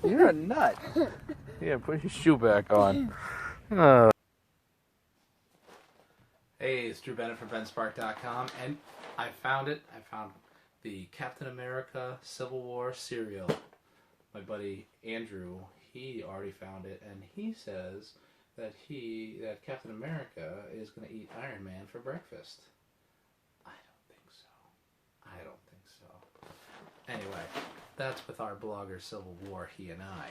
You're a nut. Yeah, put your shoe back on. Uh. Hey, it's Drew Bennett from BenSpark.com, and I found it. I found the Captain America Civil War cereal. My buddy Andrew, he already found it, and he says that Captain America is going to eat Iron Man for breakfast. I don't think so. I don't think so. Anyway, that's with our blogger Civil War, he and I.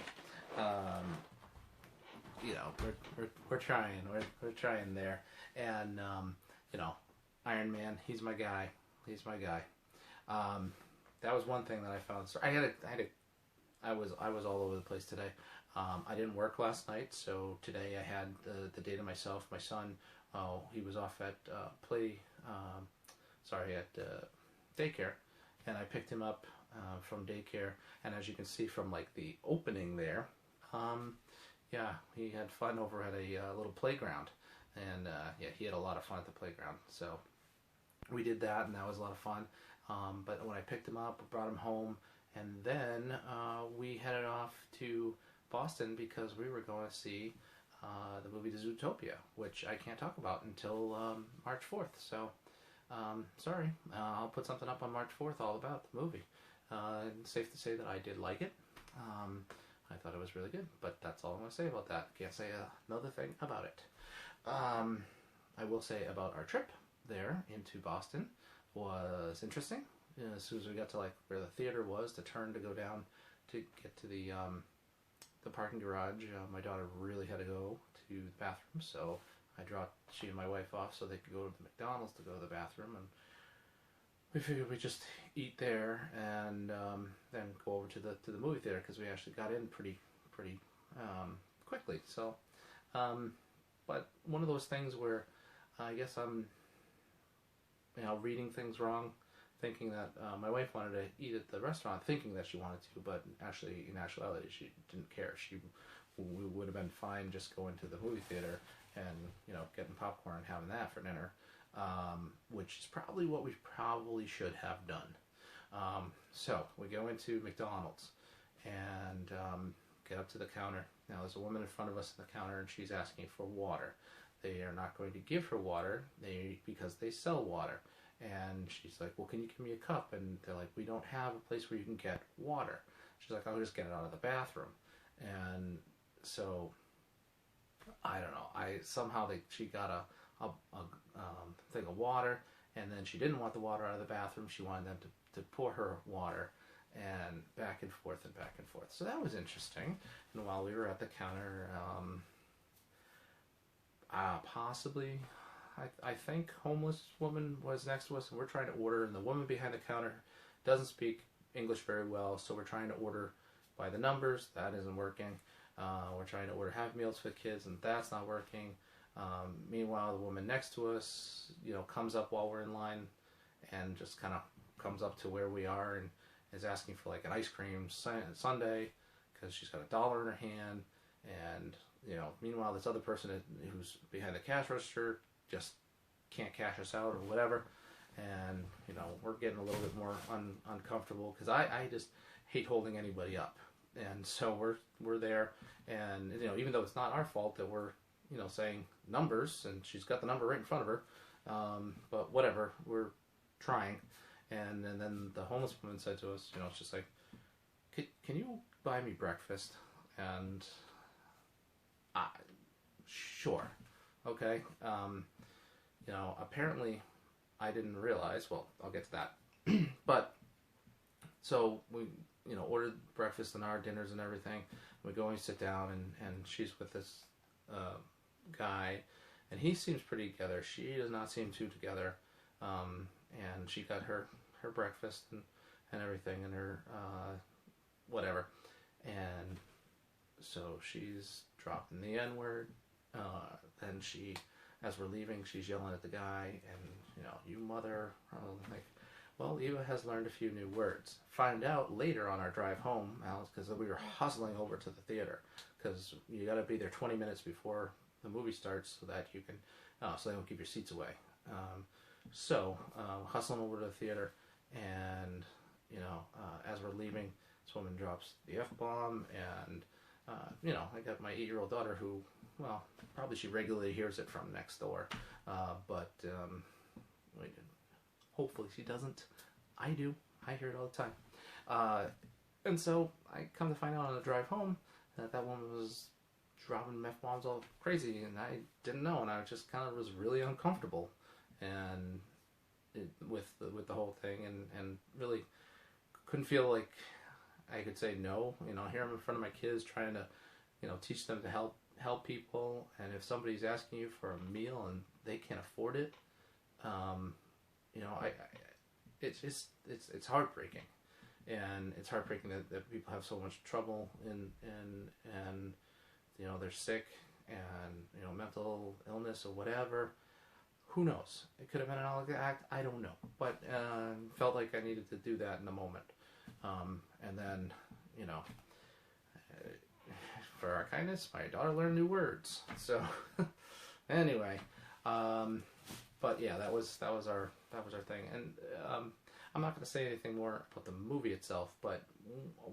You know, we're trying. We're trying there, and you know, Iron Man, he's my guy. He's my guy. That was one thing that I found. So I was all over the place today. I didn't work last night, so today I had the day to myself. My son, he was off at daycare, and I picked him up from daycare. And as you can see from like the opening there, yeah, he had fun over at a little playground, and yeah, he had a lot of fun at the playground. So we did that, and that was a lot of fun. But when I picked him up, brought him home, and then we headed off to Boston because we were going to see the movie Zootopia, which I can't talk about until March 4th. So sorry, I'll put something up on March 4th all about the movie. It's safe to say that I did like it. I thought it was really good, but that's all I'm going to say about that. Can't say another thing about it. I will say about our trip there into Boston was interesting. You know, as soon as we got to like where the theater was, to turn to go down to get to the parking garage, my daughter really had to go to the bathroom, so I dropped she and my wife off so they could go to the McDonald's to go to the bathroom, and we figured we'd just eat there and then go over to the movie theater because we actually got in pretty quickly. So, but one of those things where I guess I'm reading things wrong, thinking that my wife wanted to eat at the restaurant, thinking that she wanted to, but actually in actuality she didn't care. We would have been fine just going to the movie theater and getting popcorn and having that for dinner. Which is probably what we probably should have done. So we go into McDonald's and get up to the counter. Now there's a woman in front of us at the counter, and she's asking for water. They are not going to give her water because they sell water. And she's like, well, can you give me a cup? And they're like, we don't have a place where you can get water. She's like, I'll just get it out of the bathroom. And so I don't know. She got a thing of water, and then she didn't want the water out of the bathroom. She wanted them to pour her water, and back and forth and back and forth. So that was interesting. And while we were at the counter, possibly, I think homeless woman was next to us, and we're trying to order, and the woman behind the counter doesn't speak English very well, so we're trying to order by the numbers. That isn't working. We're trying to order half meals for the kids, and that's not working. Meanwhile, the woman next to us, comes up while we're in line and just kind of comes up to where we are and is asking for like an ice cream sundae because she's got $1 in her hand. And, meanwhile, this other person who's behind the cash register just can't cash us out or whatever. And, we're getting a little bit more uncomfortable because I just hate holding anybody up. And so we're there, and, even though it's not our fault that we're saying numbers, and she's got the number right in front of her, but whatever, we're trying. And then the homeless woman said to us, it's just like, can you buy me breakfast? And sure, okay. Apparently I didn't realize, well, I'll get to that. But so we ordered breakfast and our dinners and everything. We go and sit down, and she's with this guy, and he seems pretty together. She does not seem too together. And she got her breakfast and everything, and her whatever. And so she's dropping the N-word. Then she, as we're leaving, she's yelling at the guy, and you mother. Like, well, Eva has learned a few new words. Find out later on our drive home, Alice, because we were hustling over to the theater because you got to be there 20 minutes before the movie starts so that you can, so they don't keep your seats away. Hustling over to the theater, and as we're leaving, This woman drops the F-bomb, and you know, I got my 8-year-old daughter who, well, probably she regularly hears it from next door, but hopefully she doesn't. I do. I hear it all the time. And so I come to find out on the drive home that that woman was dropping F-bombs all crazy, and I didn't know, and I just kind of was really uncomfortable, and with the whole thing, and really couldn't feel like I could say no. You know, here I'm in front of my kids trying to, you know, teach them to help people, and if somebody's asking you for a meal and they can't afford it, you know, it's heartbreaking, and it's heartbreaking that people have so much trouble and you know, they're sick, and you know, mental illness or whatever. Who knows? It could have been an ugly act. I don't know, but felt like I needed to do that in the moment. And then, you know, for our kindness, my daughter learned new words. So anyway, but yeah, that was our thing. And I'm not going to say anything more about the movie itself, but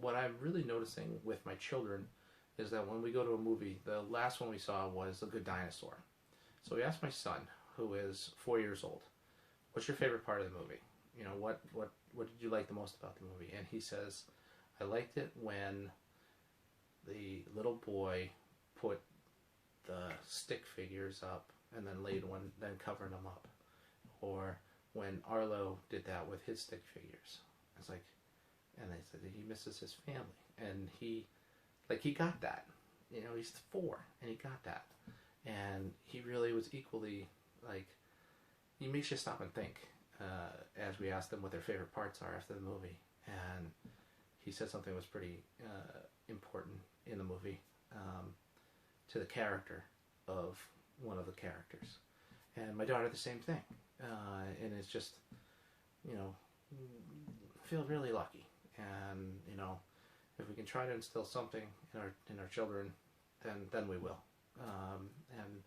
what I'm really noticing with my children is that when we go to a movie, the last one we saw was The Good Dinosaur. So we asked my son, who is 4 years old, what's your favorite part of the movie? You know, what did you like the most about the movie? And he says, I liked it when the little boy put the stick figures up and then then covered them up. Or when Arlo did that with his stick figures. It's like, and they said that he misses his family. And he got that. You know, he's 4 and he got that. And he really was equally, like, he makes you stop and think as we asked them what their favorite parts are after the movie. And he said something was pretty important in the movie to the character of one of the characters. And my daughter, the same thing. And it's just, you know, feel really lucky. And, you know, if we can try to instill something in our children, then we will. And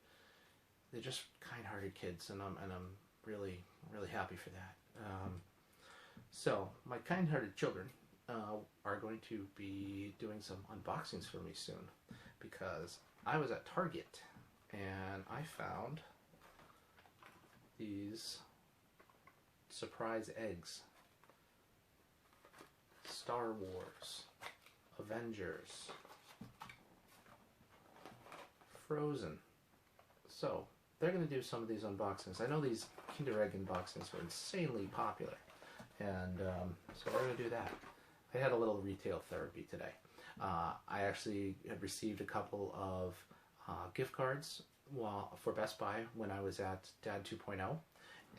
they're just kind-hearted kids, and I'm really happy for that. So my kind-hearted children are going to be doing some unboxings for me soon, because I was at Target and I found these surprise eggs. Star Wars, Avengers, Frozen. So they're going to do some of these unboxings. I know these Kinder Egg unboxings were insanely popular, and so we're going to do that. I had a little retail therapy today. I actually had received a couple of gift cards for Best Buy when I was at Dad 2.0,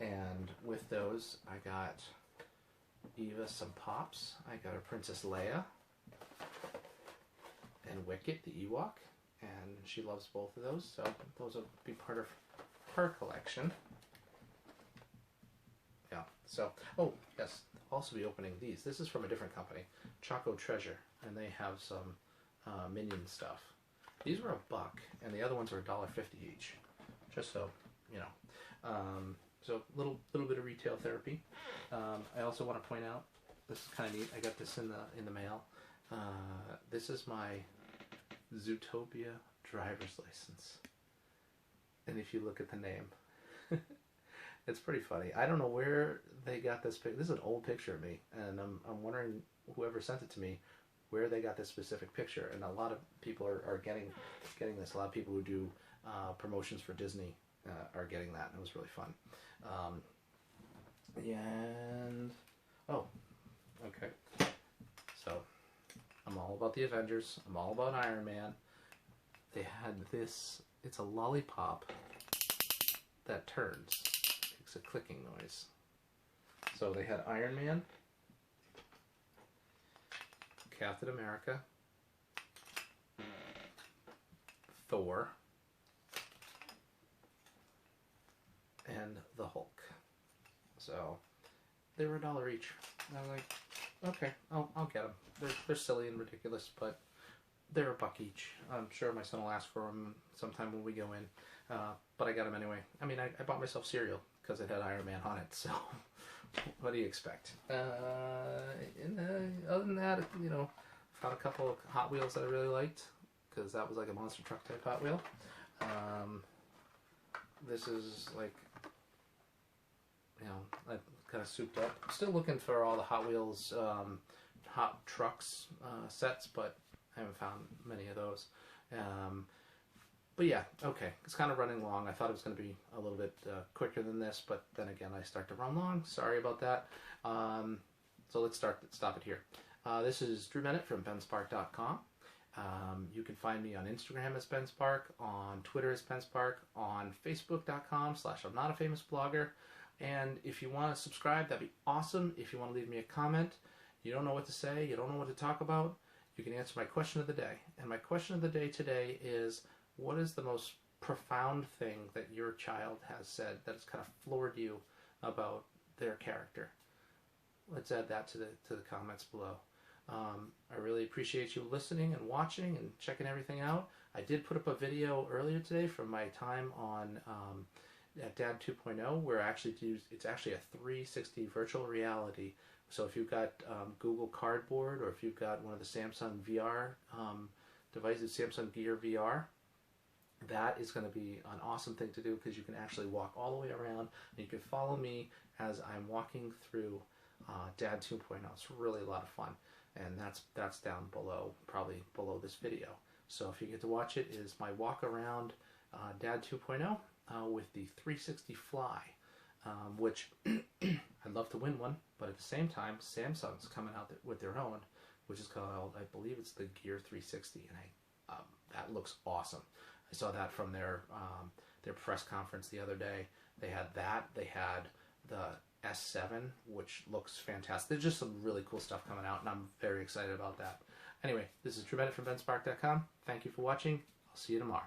and with those I got Eva some Pops. I got a Princess Leia and Wicket, the Ewok, and she loves both of those, so those will be part of her collection. Yeah, so, oh, yes, I'll also be opening these. This is from a different company, Choco Treasure, and they have some Minion stuff. These were $1, and the other ones are $1.50 each, just so, you know. So, little bit of retail therapy. I also want to point out, this is kind of neat, I got this in the mail. This is my Zootopia driver's license. And if you look at the name, it's pretty funny. I don't know where they got this picture. This is an old picture of me, and I'm wondering whoever sent it to me, where they got this specific picture. And a lot of people are getting this. A lot of people who do promotions for Disney are getting that, and it was really fun. And oh, okay. So I'm all about the Avengers. I'm all about Iron Man. They had this. It's a lollipop that turns. Makes a clicking noise. So they had Iron Man, Captain America, Thor, and the Hulk. So they were $1 each. And I'm like, okay, I'll get them. They're silly and ridiculous, but They're a buck each. I'm sure my son will ask for them sometime when we go in. But I got them anyway. I mean, I bought myself cereal because it had Iron Man on it, so what do you expect? Other than that, you know, found a couple of Hot Wheels that I really liked because that was like a monster truck type Hot Wheel. This is like, you know, I kind of souped up. Still looking for all the Hot Wheels Hot Trucks sets, but I haven't found many of those. But yeah, okay, it's kind of running long. I thought it was going to be a little bit quicker than this, but then again, I start to run long. Sorry about that. So let's stop it here. This is Drew Bennett from benspark.com. You can find me on Instagram as benspark, on Twitter as benspark, on facebook.com/I'm not a famous blogger. And if you want to subscribe, that'd be awesome. If you want to leave me a comment, you don't know what to say, you don't know what to talk about, you can answer my question of the day. And my question of the day today is, what is the most profound thing that your child has said that has kind of floored you about their character? Let's add that to the comments below. I really appreciate you listening and watching and checking everything out. I did put up a video earlier today from my time on at Dad 2.0 where it's actually a 360 virtual reality. So if you've got Google Cardboard, or if you've got one of the Samsung VR devices, Samsung Gear VR, that is going to be an awesome thing to do because you can actually walk all the way around and you can follow me as I'm walking through Dad 2.0. It's really a lot of fun, and that's down below, probably below this video. So if you get to watch it, is my walk around Dad 2.0 with the 360 Fly, which I'd love to win one, but at the same time, Samsung's coming out with their own, which is called, I believe it's the Gear 360, and that looks awesome. I saw that from their press conference the other day. They had that. They had the S7, which looks fantastic. There's just some really cool stuff coming out, and I'm very excited about that. Anyway, this is Drew Bennett from benspark.com. Thank you for watching. I'll see you tomorrow.